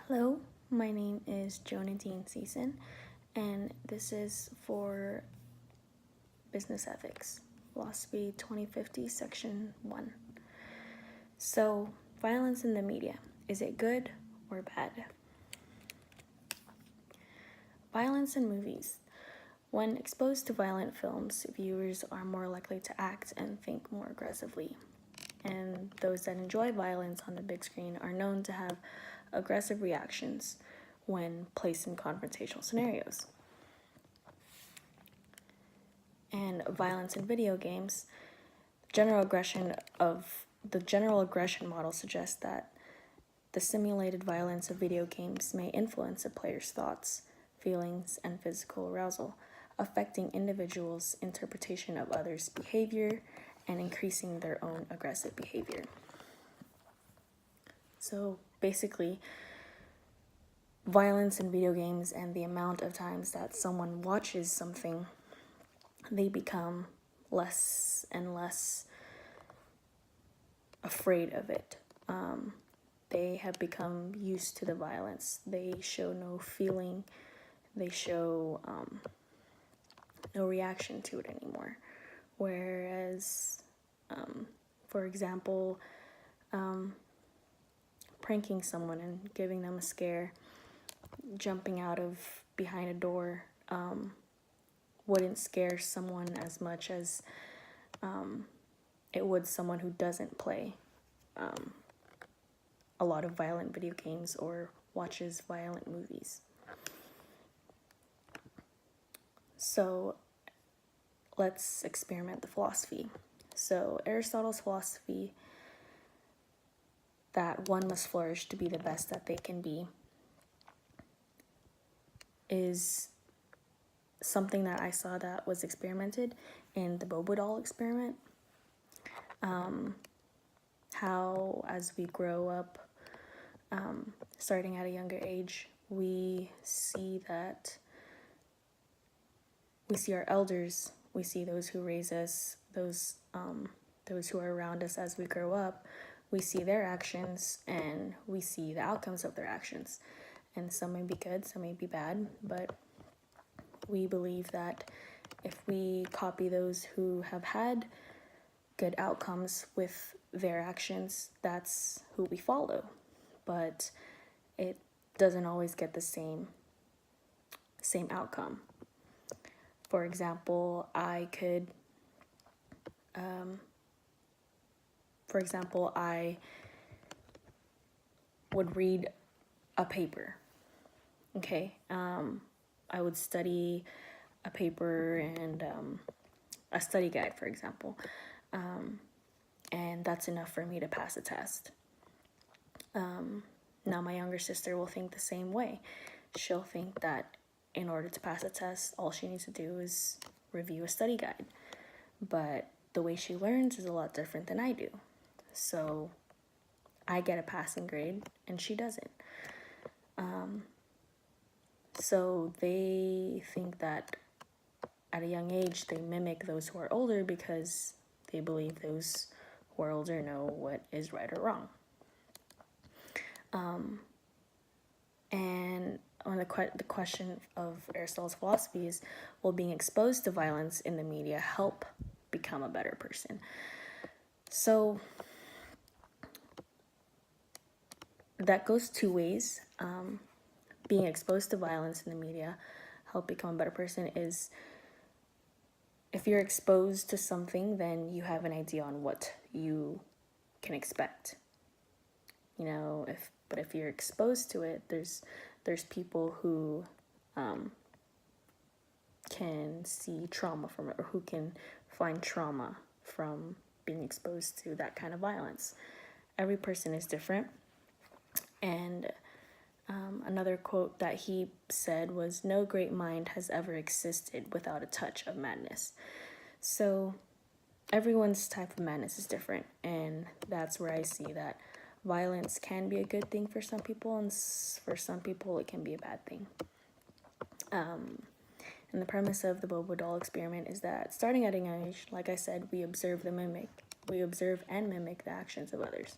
Hello, my name is Jonadine Season, and this is for Business Ethics, Philosophy 2050, Section 1. So, violence in the media, is it good or bad? Violence in movies. When exposed to violent films, viewers are more likely to act and think more aggressively. And those that enjoy violence on the big screen are known to have aggressive reactions when placed in confrontational scenarios. And violence in video games, the general aggression model suggests that the simulated violence of video games may influence a player's thoughts, feelings, and physical arousal, affecting individuals' interpretation of others' behavior and increasing their own aggressive behavior. So basically, violence in video games and the amount of times that someone watches something, they become less and less afraid of it. They have become used to the violence. They show no feeling. They show no reaction to it anymore. Whereas, for example, pranking someone and giving them a scare, jumping out of behind a door, wouldn't scare someone as much as it would someone who doesn't play a lot of violent video games or watches violent movies. So let's experiment the philosophy. So Aristotle's philosophy that one must flourish to be the best that they can be is something that I saw that was experimented in the Bobo doll experiment. How as we grow up, starting at a younger age, we see our elders, we see those who raise us, those who are around us as we grow up, we see their actions and we see the outcomes of their actions. And some may be good, some may be bad, but we believe that if we copy those who have had good outcomes with their actions, that's who we follow. But it doesn't always get the same outcome. For example, I would read a paper. Okay, I would study a paper and a study guide, for example, and that's enough for me to pass a test. Now my younger sister will think the same way. She'll think that in order to pass a test, all she needs to do is review a study guide. But the way she learns is a lot different than I do. So I get a passing grade and she doesn't. So they think that at a young age they mimic those who are older because they believe those who are older know what is right or wrong. And on the question of Aristotle's philosophy is, will being exposed to violence in the media help become a better person? So that goes two ways. Being exposed to violence in the media help become a better person is, if you're exposed to something, then you have an idea on what you can expect. But if you're exposed to it, there's people who can see trauma from it, or who can find trauma from being exposed to that kind of violence. Every person is different. And another quote that he said was, "No great mind has ever existed without a touch of madness." So everyone's type of madness is different, and that's where I see that violence can be a good thing for some people, and for some people it can be a bad thing. And the premise of the Bobo doll experiment is that starting at a young age, like I said, we observe and mimic the actions of others.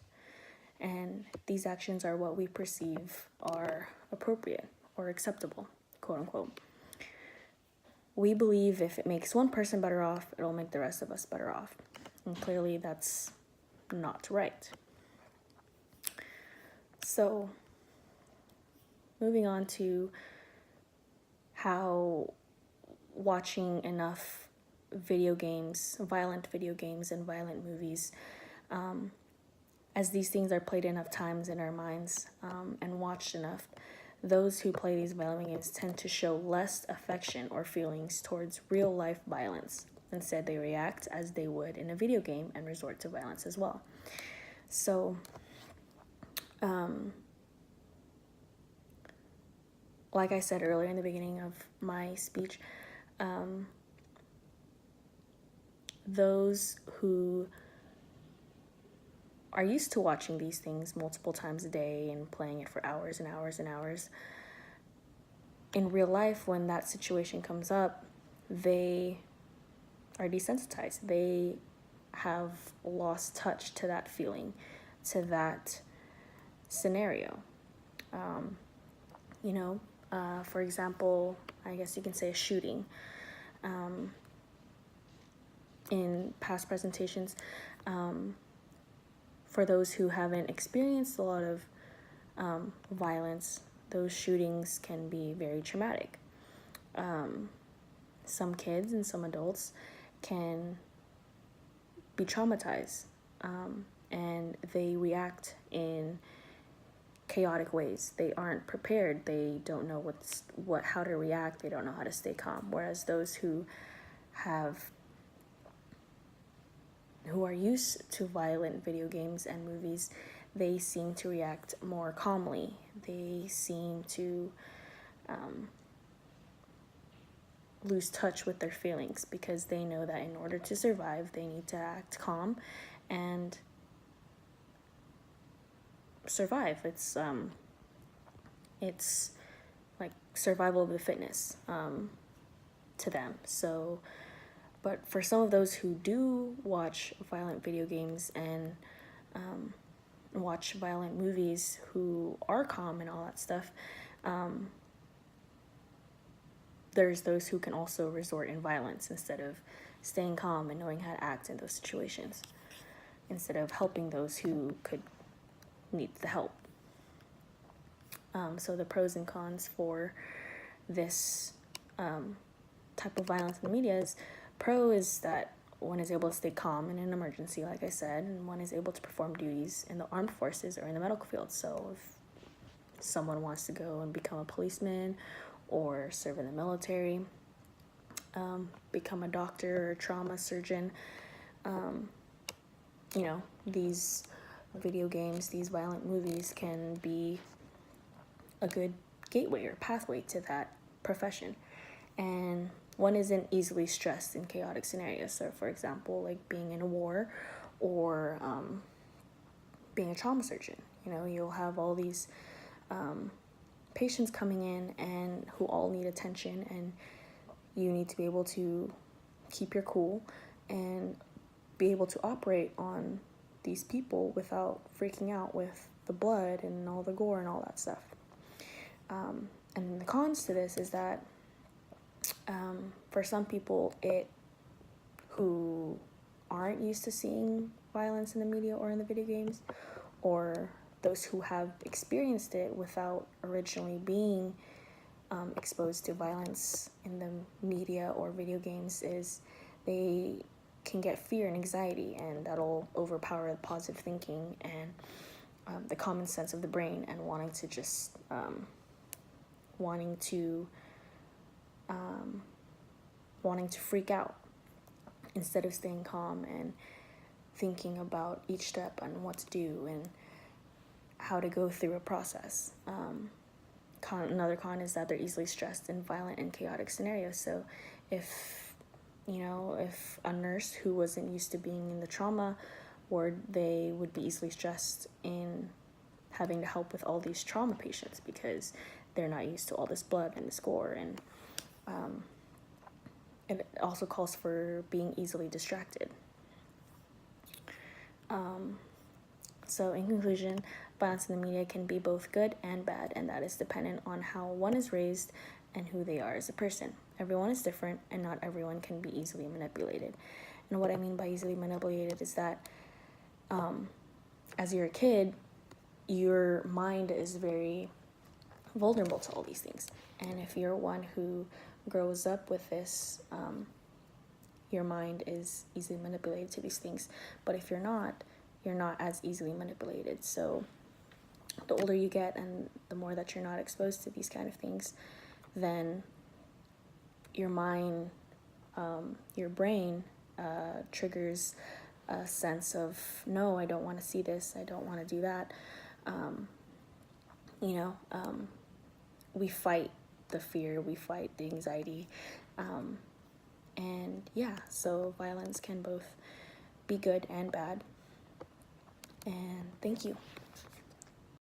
And these actions are what we perceive are appropriate or acceptable, quote unquote. We believe if it makes one person better off, it'll make the rest of us better off. And clearly that's not right. So, moving on to how watching enough video games, violent video games and violent movies, as these things are played enough times in our minds and watched enough, those who play these violent games tend to show less affection or feelings towards real life violence. Instead, they react as they would in a video game and resort to violence as well. So, like I said earlier in the beginning of my speech, those who are used to watching these things multiple times a day and playing it for hours and hours and hours, in real life, when that situation comes up, they are desensitized. They have lost touch to that feeling, to that scenario. For example, I guess you can say a shooting. In past presentations, for those who haven't experienced a lot of violence, those shootings can be very traumatic. Some kids and some adults can be traumatized, and they react in chaotic ways. They aren't prepared. They don't know how to react. They don't know how to stay calm. Whereas those who are used to violent video games and movies, they seem to react more calmly. They seem to lose touch with their feelings because they know that in order to survive, they need to act calm and survive. It's like survival of the fittest to them. So, but for some of those who do watch violent video games and watch violent movies, who are calm and all that stuff, there's those who can also resort in violence instead of staying calm and knowing how to act in those situations, instead of helping those who could need the help. So the pros and cons for this type of violence in the media is, pro is that one is able to stay calm in an emergency, like I said, and one is able to perform duties in the armed forces or in the medical field. So if someone wants to go and become a policeman or serve in the military, become a doctor or trauma surgeon, these video games, these violent movies can be a good gateway or pathway to that profession. And one isn't easily stressed in chaotic scenarios. So, for example, like being in a war or being a trauma surgeon. You'll have all these patients coming in and who all need attention, and you need to be able to keep your cool and be able to operate on these people without freaking out with the blood and all the gore and all that stuff. And the cons to this is that for some people who aren't used to seeing violence in the media or in the video games, or those who have experienced it without originally being exposed to violence in the media or video games, is they can get fear and anxiety, and that'll overpower the positive thinking and the common sense of the brain, and wanting to freak out instead of staying calm and thinking about each step and what to do and how to go through a process. Another con is that they're easily stressed in violent and chaotic scenarios. So if a nurse who wasn't used to being in the trauma ward, they would be easily stressed in having to help with all these trauma patients because they're not used to all this blood and this gore. And it also calls for being easily distracted. So in conclusion, violence in the media can be both good and bad, and that is dependent on how one is raised and who they are as a person. Everyone is different, and not everyone can be easily manipulated. And what I mean by easily manipulated is that as you're a kid, your mind is very vulnerable to all these things. And if you're one who grows up with this, your mind is easily manipulated to these things. But if you're not as easily manipulated. So the older you get and the more that you're not exposed to these kind of things, then your mind, your brain triggers a sense of, no, I don't want to see this, I don't want to do that. We fight the fear, we fight the anxiety. And yeah, so violence can both be good and bad. And thank you.